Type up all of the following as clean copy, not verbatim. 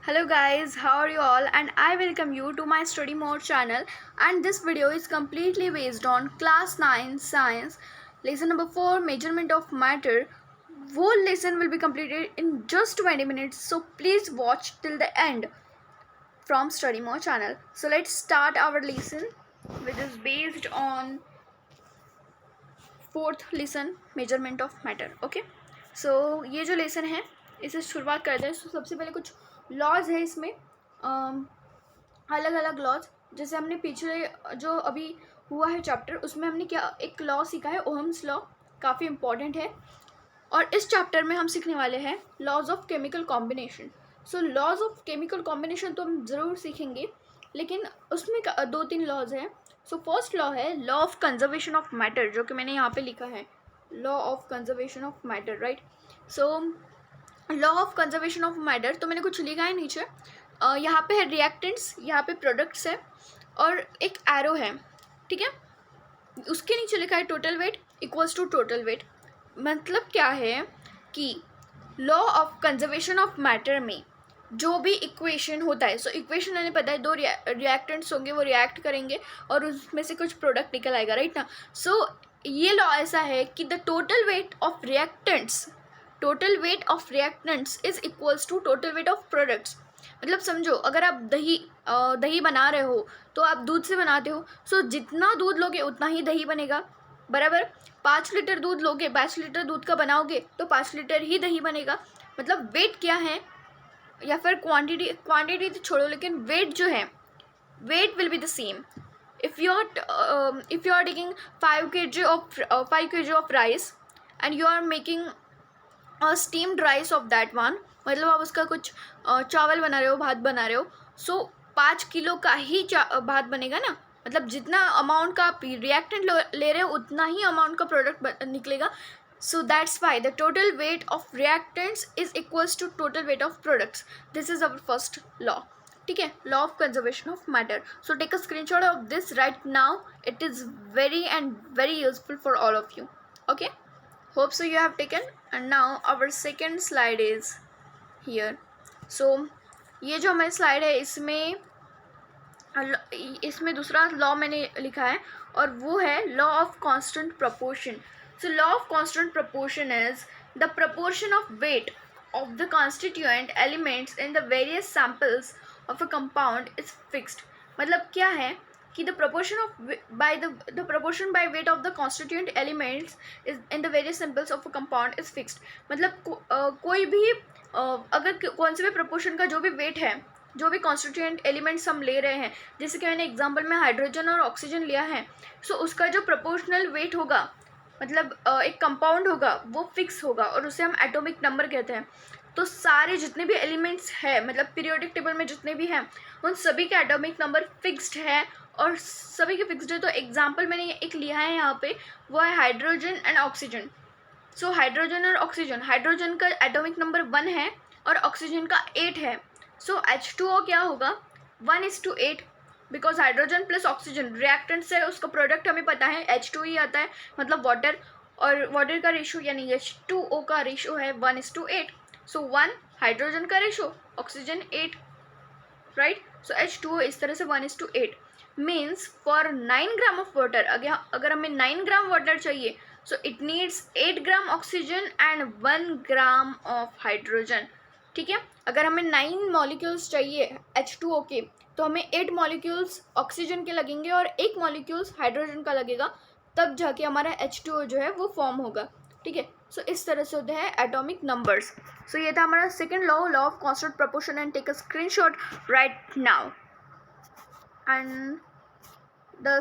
Hello guys, how are you all? And I welcome you to my study mode channel, and this video is completely based on class 9 science lesson number 4 measurement of matter. Whole lesson will be completed in just 20 minutes, so please watch till the end from study mode channel. So let's start our lesson, which is based on fourth lesson measurement of matter. Okay, so ये जो lesson है इसे शुरुआत करते हैं. सबसे पहले कुछ लॉज है इसमें, अलग अलग लॉज. जैसे हमने पिछले जो अभी हुआ है चैप्टर, उसमें हमने क्या एक लॉ सीखा है, ओहम्स लॉ, काफ़ी इम्पॉर्टेंट है. और इस चैप्टर में हम सीखने वाले हैं laws of chemical combination. So laws of chemical combination तो हम ज़रूर सीखेंगे, लेकिन उसमें दो तीन लॉज हैं. सो फर्स्ट लॉ है law of conservation of matter, जो कि मैंने यहाँ पे लिखा है, law of conservation of matter, right. So law of conservation of matter, तो मैंने कुछ लिखा है नीचे. यहाँ पे है रिएक्टेंट्स, यहाँ पे प्रोडक्ट्स है, और एक एरो है, ठीक है. उसके नीचे लिखा है total weight equals to total weight. मतलब क्या है कि law of conservation of matter में जो भी इक्वेशन होता है, सो इक्वेशन हमें पता है, दो रिएक्टेंट्स होंगे, वो रिएक्ट करेंगे और उसमें से कुछ प्रोडक्ट निकल आएगा, राइट ना. सो ये लॉ ऐसा है कि the total weight of reactants is equals to total weight of products. मतलब समझो, अगर आप दही बना रहे हो तो आप दूध से बनाते हो, सो जितना दूध लोगे उतना ही दही बनेगा, बराबर. 5 लीटर दूध लोगे, 5 लीटर दूध का बनाओगे तो 5 लीटर ही दही बनेगा. मतलब वेट क्या है, या फिर क्वांटिटी तो छोड़ो, लेकिन वेट जो है, weight will be the same. If you are taking 5 kg of rice and you are making steamed rice of that one, मतलब आप उसका कुछ चावल बना रहे हो, भात बना रहे हो, सो 5 किलो का ही भात बनेगा ना. मतलब जितना अमाउंट का आप रिएक्टेंट ले रहे हो उतना ही अमाउंट का प्रोडक्ट निकलेगा. So that's why the total weight of reactants is equals to total weight of products. This is our first law. ठीक है, law of conservation of matter. So take a screenshot of this right now. It is very and very useful for all of you. Okay, hope so you have taken. And now our second slide is here. So ये जो हमारी slide है, इसमें दूसरा law मैंने लिखा है, और वो है law of constant proportion. So law of constant proportion is the proportion of weight of the constituent elements in the various samples of a compound is fixed. मतलब क्या है कि the proportion by weight of the constituent elements is in the various samples of a compound is fixed. मतलब कोई भी अगर कौन से भी proportion का जो भी weight है, जो भी कॉन्स्टिट्यूएंट एलिमेंट्स हम ले रहे हैं, जैसे कि मैंने एग्जांपल में हाइड्रोजन और ऑक्सीजन लिया है, सो उसका जो प्रोपोर्शनल वेट होगा, मतलब एक कंपाउंड होगा, वो फिक्स होगा और उसे हम एटॉमिक नंबर कहते हैं. तो सारे जितने भी एलिमेंट्स हैं, मतलब पीरियोडिक टेबल में जितने भी हैं, उन सभी के एटॉमिक नंबर फिक्स्ड है, और सभी के फिक्स्ड है. तो एग्जांपल मैंने एक लिया है यहाँ पे, वो है hydrogen and oxygen. So hydrogen और ऑक्सीजन, हाइड्रोजन का एटॉमिक नंबर 1 है और ऑक्सीजन का 8 है. सो H2O क्या होगा, 1:8, because hydrogen plus oxygen reactant से उसका प्रोडक्ट हमें पता है H2 ही आता है, मतलब वाटर, और वाटर का रेशो यानी H2O का रेशो है 1:8. सो 1 हाइड्रोजन का रेशो, ऑक्सीजन 8, राइट. सो H2O इस तरह से 1:8 means for 9 gram of water, अगर हमें 9 ग्राम वाटर चाहिए, so it needs 8 gram oxygen and 1 gram of hydrogen. ठीक है, अगर हमें 9 मॉलिक्यूल्स चाहिए H2O के, तो हमें 8 मॉलिक्यूल्स ऑक्सीजन के लगेंगे और 1 मॉलिक्यूल्स हाइड्रोजन का लगेगा, तब जाके हमारा H2O जो है वो फॉर्म होगा. ठीक है, सो इस तरह से होते हैं एटॉमिक नंबर्स. सो ये था हमारा second law, law of constant proportion. And take a screenshot right now. And the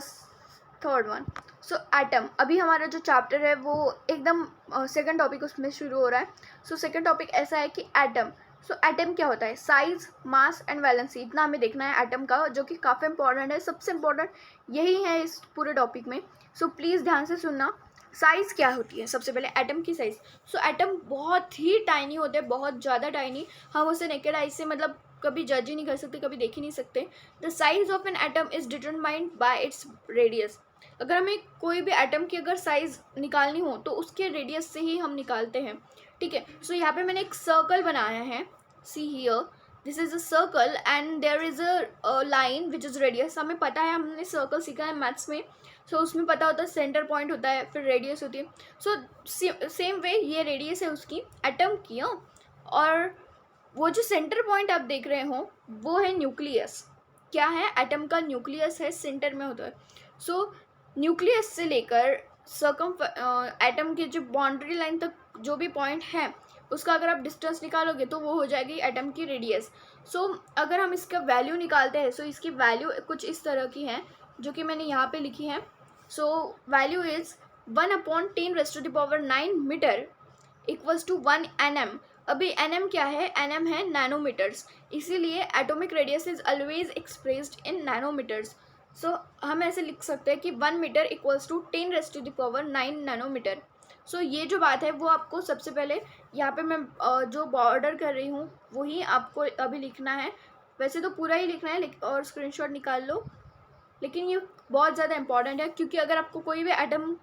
third one, so atom. अभी हमारा जो चैप्टर है वो एकदम सेकंड टॉपिक उसमें शुरू हो रहा है. सो सेकंड टॉपिक ऐसा है कि एटम. सो एटम क्या होता है, साइज, मास एंड वैलेंसी, इतना हमें देखना है एटम का, जो कि काफ़ी इंपॉर्टेंट है. सबसे इंपॉर्टेंट यही है इस पूरे टॉपिक में. सो प्लीज़ ध्यान से सुनना. साइज़ क्या होती है, सबसे पहले एटम की साइज़. सो एटम बहुत ही टाइनी होते हैं, बहुत ज़्यादा टाइनी. हम उसे नेकेड आई से मतलब कभी जज ही नहीं कर सकते, कभी देख ही नहीं सकते. The size of an atom is determined by its radius. अगर हमें कोई भी एटम की अगर साइज़ निकालनी हो तो उसके रेडियस से ही हम निकालते हैं. ठीक है, सो यहाँ पे मैंने एक सर्कल बनाया है, see here, this is a circle and there is a line which is radius. हमें पता है, हमने सर्कल सीखा है मैथ्स में. सो उसमें पता होता है सेंटर पॉइंट होता है, फिर रेडियस होती है. सो सेम वे ये रेडियस है उसकी एटम की. और वो जो सेंटर पॉइंट आप देख रहे हो वो है न्यूक्लियस. क्या है? एटम का न्यूक्लियस है, सेंटर में होता है. सो न्यूक्लियस से लेकर एटम के जो बाउंड्री लाइन तक जो भी पॉइंट है उसका अगर आप डिस्टेंस निकालोगे तो वो हो जाएगी एटम की रेडियस. सो अगर हम इसका वैल्यू निकालते हैं, सो इसकी वैल्यू कुछ इस तरह की है जो कि मैंने यहाँ पे लिखी है. So value is 1/10⁹ metre equals to 1 nm. अभी nm क्या है? nm है नैनोमीटर्स, इसीलिए atomic radius is always expressed in nanometres. So हम ऐसे लिख सकते हैं कि 1 metre equals to 10⁹ nanometre. So ये जो बात है वो आपको सबसे पहले यहाँ पे मैं जो बॉर्डर कर रही हूँ वही आपको अभी लिखना है. वैसे तो पूरा ही लिखना है और स्क्रीनशॉट निकाल लो, लेकिन ये बहुत ज़्यादा इंपॉर्टेंट है क्योंकि अगर आपको कोई भी एटम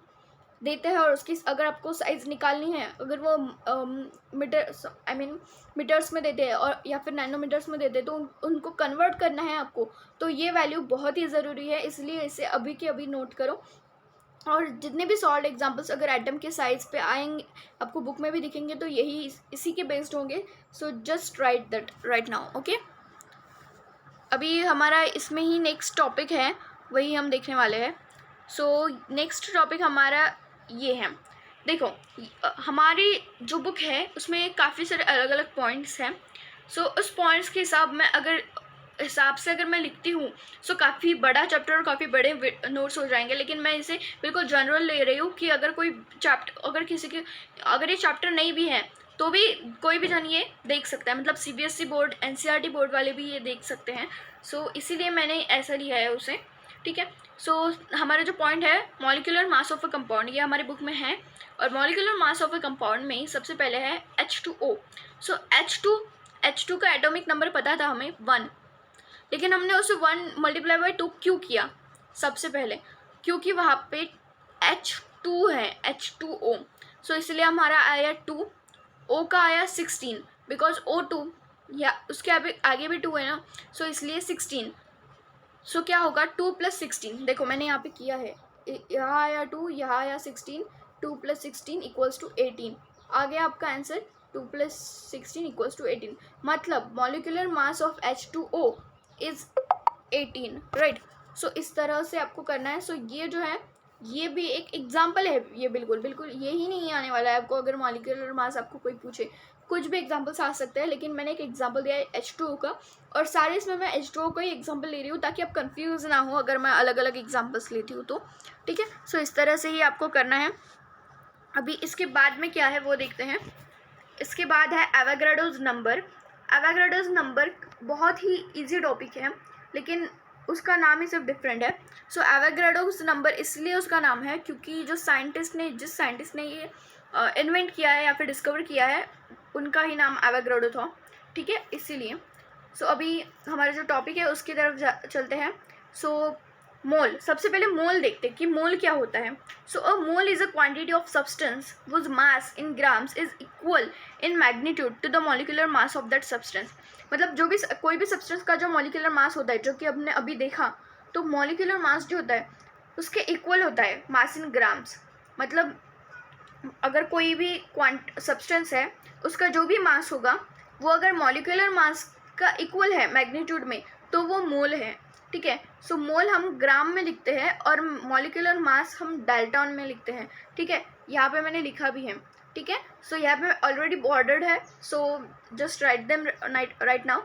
देते हैं और उसकी अगर आपको साइज़ निकालनी है, अगर वो मीटर्स में देते हैं और या फिर नैनोमीटर्स में देते हैं तो उनको कन्वर्ट करना है आपको. तो ये वैल्यू बहुत ही ज़रूरी है, इसलिए इसे अभी के अभी नोट करो. और जितने भी सॉल्व एग्जांपल्स अगर एटम के साइज़ पे आएंगे आपको बुक में भी दिखेंगे तो यही इसी के बेस्ड होंगे. So just right that right now. Okay, अभी हमारा इसमें ही नेक्स्ट टॉपिक है, वही हम देखने वाले हैं. सो नेक्स्ट टॉपिक हमारा ये है. देखो हमारी जो बुक है उसमें काफ़ी सारे अलग अलग पॉइंट्स हैं. सो उस पॉइंट्स के हिसाब से अगर मैं लिखती हूँ सो काफ़ी बड़ा चैप्टर और काफ़ी बड़े नोट्स हो जाएंगे. लेकिन मैं इसे बिल्कुल जनरल ले रही हूँ कि अगर कोई चैप्टर अगर ये चैप्टर नहीं भी है तो भी कोई भी जन ये देख सकता है, मतलब CBSE बोर्ड NCERT बोर्ड वाले भी ये देख सकते हैं. सो इसीलिए मैंने ऐसा लिया है उसे. ठीक है. सो हमारा जो पॉइंट है molecular mass of a compound, ये हमारी बुक में है. और molecular mass of a compound में सबसे पहले है H2O. सो H2 का एटॉमिक नंबर पता था हमें 1, लेकिन हमने उसे 1 × 2 क्यों किया? सबसे पहले क्योंकि वहाँ पे H2 है, H2O. सो इसलिए हमारा आया 2, O का आया 16 बिकॉज O2 या उसके आगे भी 2 है ना, सो इसलिए 16. सो क्या होगा 2 + 16. देखो मैंने यहाँ पे किया है, यहाँ आया 2, यहाँ आया 16, 2 + 16 = 18. आ गया आपका आंसर 2 + 16 = 18. मतलब molecular mass of H2O is 18, right. So इस तरह से आपको करना है. सो ये जो है ये भी एक एग्जाम्पल है, ये बिल्कुल ये ही नहीं आने वाला है आपको. अगर मॉलिक्यूलर मास आपको कोई पूछे, कुछ भी एग्जाम्पल्स आ सकते हैं, लेकिन मैंने एक एग्जाम्पल दिया है H2O का, और सारे इसमें मैं H2O का ही एग्जाम्पल ले रही हूँ ताकि आप कंफ्यूज ना हो अगर मैं अलग अलग एग्जाम्पल्स लेती हूँ तो. ठीक है. सो इस तरह से ही आपको करना है. अभी इसके बाद में क्या है वो देखते हैं. इसके बाद है एवोगाड्रोस नंबर. एवोगाड्रोस नंबर बहुत ही ईजी टॉपिक है, लेकिन उसका नाम ही सिर्फ डिफरेंट है. सो एवोगाड्रोस नंबर इसलिए उसका नाम है क्योंकि जिस साइंटिस्ट ने ये इन्वेंट किया है या फिर डिस्कवर किया है उनका ही नाम एवोगाड्रो था. ठीक है, इसीलिए. सो अभी हमारा जो टॉपिक है उसकी तरफ चलते हैं. सो मोल, सबसे पहले मोल देखते हैं कि मोल क्या होता है. So a mole is a quantity of substance whose mass in grams is equal in magnitude to the molecular mass of that substance. मतलब जो भी कोई भी सब्सटेंस का जो मॉलिक्यूलर मास होता है, जो कि हमने अभी देखा, तो मॉलिक्यूलर मास जो होता है उसके इक्वल होता है मास इन ग्राम्स. मतलब अगर कोई भी सब्सटेंस है उसका जो भी मास होगा वो अगर मॉलिक्यूलर मास का इक्वल है मैग्नीट्यूड में तो वो मोल है. ठीक है. सो मोल हम ग्राम में लिखते हैं और मॉलिक्यूलर मास हम डाल्टन में लिखते हैं. ठीक है, यहाँ पे मैंने लिखा भी है. ठीक है. सो यहाँ पे ऑलरेडी बॉर्डर्ड है. So just write them right now.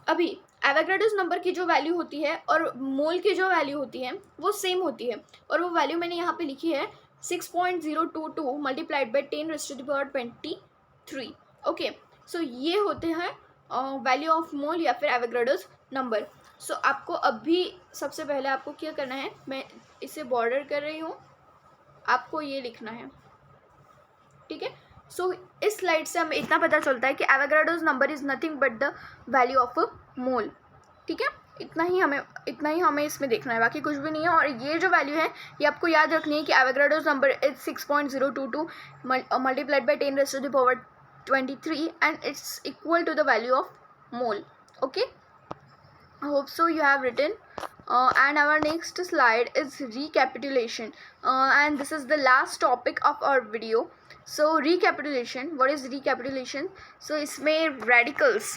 अभी एवोगाड्रोस नंबर की जो वैल्यू होती है और मोल की जो वैल्यू होती है वो सेम होती है, और वो वैल्यू मैंने यहाँ पे लिखी है 6.022 मल्टीप्लाइड बाई 10⁻23. ओके. सो ये होते हैं वैल्यू ऑफ मोल या फिर एवोगाड्रोस नंबर. सो आपको अभी सबसे पहले आपको क्या करना है, मैं इसे बॉर्डर कर रही हूँ, आपको ये लिखना है. ठीक है. सो इस स्लाइड से हमें इतना पता चलता है कि Avogadro's number is nothing but the value of a mole. ठीक है, इतना ही हमें इसमें देखना है, बाकी कुछ भी नहीं है. और ये जो वैल्यू है ये आपको याद रखनी है कि Avogadro's number is 6.022 multiplied by 10⁻23 and it's equal to the value of mole. Okay, I hope so you have written. And our next slide is recapitulation, and this is the last topic of our video. So recapitulation, what is recapitulation? So इसमें radicals,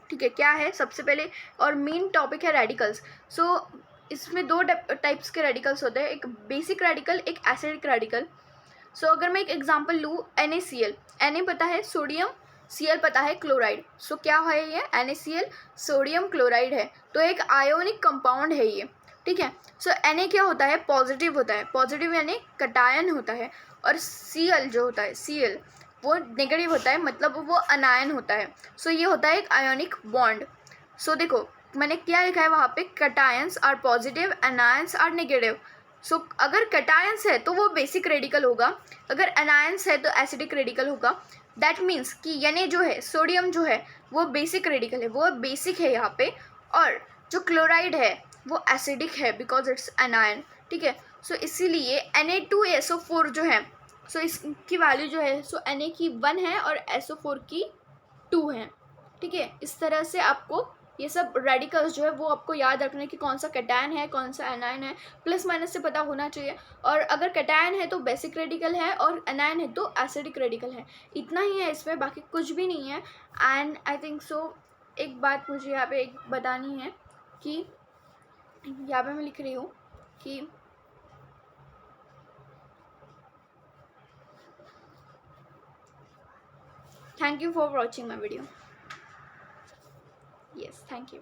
ठीक है, क्या है सबसे पहले, और main topic है radicals. सो इसमें दो टाइप्स के रेडिकल्स होते हैं, एक बेसिक रेडिकल, एक एसिडिक रेडिकल. सो अगर मैं एक एग्जांपल लूँ, NaCl, Na पता है सोडियम, Cl पता है क्लोराइड. सो क्या है ये, NaCl सोडियम क्लोराइड है, तो एक आयोनिक कंपाउंड है ये, ठीक है. सो Na क्या होता है, पॉजिटिव होता है, पॉजिटिव यानी कटायन होता है, और Cl जो होता है, Cl वो नेगेटिव होता है, मतलब वो अनायन होता है. सो ये होता है एक आयोनिक बॉन्ड. सो देखो मैंने क्या लिखा है वहाँ पे, cations are positive, anions are negative. So अगर कटायंस है तो वो बेसिक रेडिकल होगा, अगर अनायंस है तो एसिडिक रेडिकल होगा. दैट मीन्स कि Na जो है, सोडियम जो है, वो बेसिक रेडिकल है, वो बेसिक है यहाँ पे, और जो क्लोराइड है वो एसिडिक है बिकॉज इट्स अनायन, ठीक है. सो इसीलिए Na2SO4 जो है, सो इसकी वैल्यू जो है, सो Na की 1 है और SO4 की 2 है, ठीक है. इस तरह से आपको ये सब रेडिकल्स जो है वो आपको याद रखना है कि कौन सा कैटायन है, कौन सा एनायन है, प्लस माइनस से पता होना चाहिए. और अगर कैटायन है तो बेसिक रेडिकल है, और एनायन है तो एसिडिक रेडिकल है. इतना ही है इसमें, बाकी कुछ भी नहीं है. एंड आई थिंक सो एक बात मुझे यहाँ पे एक बतानी है कि यहाँ पे मैं लिख रही हूँ कि thank you for watching my video. Yes, thank you.